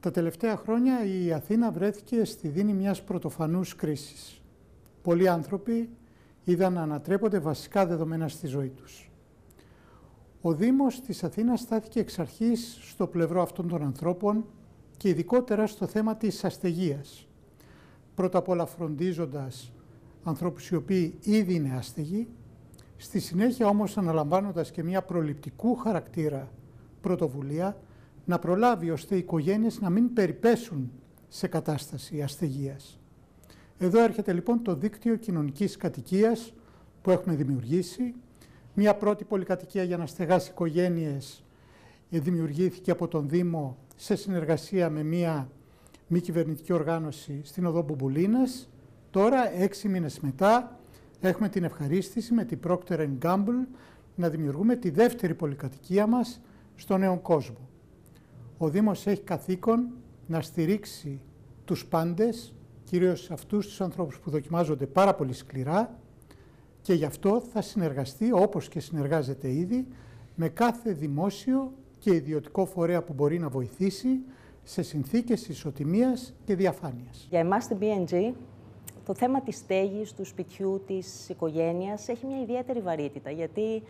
Τα τελευταία χρόνια η Αθήνα βρέθηκε στη δίνη μιας πρωτοφανούς κρίσης. Πολλοί άνθρωποι είδαν να ανατρέπονται βασικά δεδομένα στη ζωή τους. Ο Δήμος της Αθήνας στάθηκε εξ αρχής στο πλευρό αυτών των ανθρώπων και ειδικότερα στο θέμα της αστεγίας. Πρώτα απ' όλα φροντίζοντας ανθρώπους οι οποίοι ήδη είναι άστεγοι, στη συνέχεια όμως αναλαμβάνοντας και μια προληπτικού χαρακτήρα πρωτοβουλία να προλάβει ώστε οι οικογένειες να μην περιπέσουν σε κατάσταση αστεγίας. Εδώ έρχεται λοιπόν το δίκτυο κοινωνικής κατοικίας που έχουμε δημιουργήσει. Μια πρώτη πολυκατοικία για να στεγάσει οικογένειες δημιουργήθηκε από τον Δήμο σε συνεργασία με μια μη κυβερνητική οργάνωση στην οδό Μπουμπουλίνας. Τώρα, 6 μήνες μετά, έχουμε την ευχαρίστηση με την Procter & Gamble να δημιουργούμε τη δεύτερη πολυκατοικία μας στο Νέο Κόσμο. Ο Δήμος έχει καθήκον να στηρίξει τους πάντες, κυρίως αυτούς τους ανθρώπους που δοκιμάζονται πάρα πολύ σκληρά, και γι' αυτό θα συνεργαστεί, όπως και συνεργάζεται ήδη, με κάθε δημόσιο και ιδιωτικό φορέα που μπορεί να βοηθήσει σε συνθήκες ισοτιμίας και διαφάνειας. Για εμάς στην P&G, το θέμα της στέγης, του σπιτιού, της οικογένειας έχει μια ιδιαίτερη βαρύτητα, γιατί,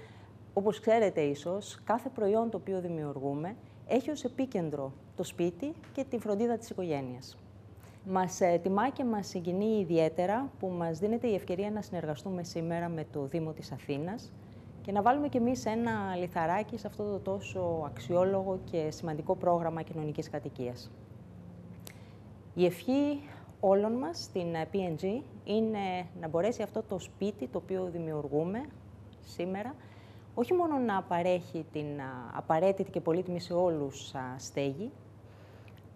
όπως ξέρετε ίσως, κάθε προϊόν το οποίο δημιουργούμε έχει ως επίκεντρο το σπίτι και τη φροντίδα της οικογένειας. Μας τιμά και μας συγκινεί ιδιαίτερα που μας δίνεται η ευκαιρία να συνεργαστούμε σήμερα με το Δήμο της Αθήνας και να βάλουμε κι εμείς ένα λιθαράκι σε αυτό το τόσο αξιόλογο και σημαντικό πρόγραμμα κοινωνικής κατοικίας. Η ευχή όλων μας στην P&G είναι να μπορέσει αυτό το σπίτι το οποίο δημιουργούμε σήμερα όχι μόνο να παρέχει την απαραίτητη και πολύτιμη σε όλους στέγη,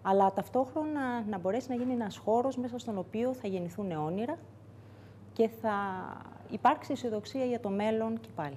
αλλά ταυτόχρονα να μπορέσει να γίνει ένας χώρος μέσα στον οποίο θα γεννηθούν όνειρα και θα υπάρξει αισιοδοξία για το μέλλον και πάλι.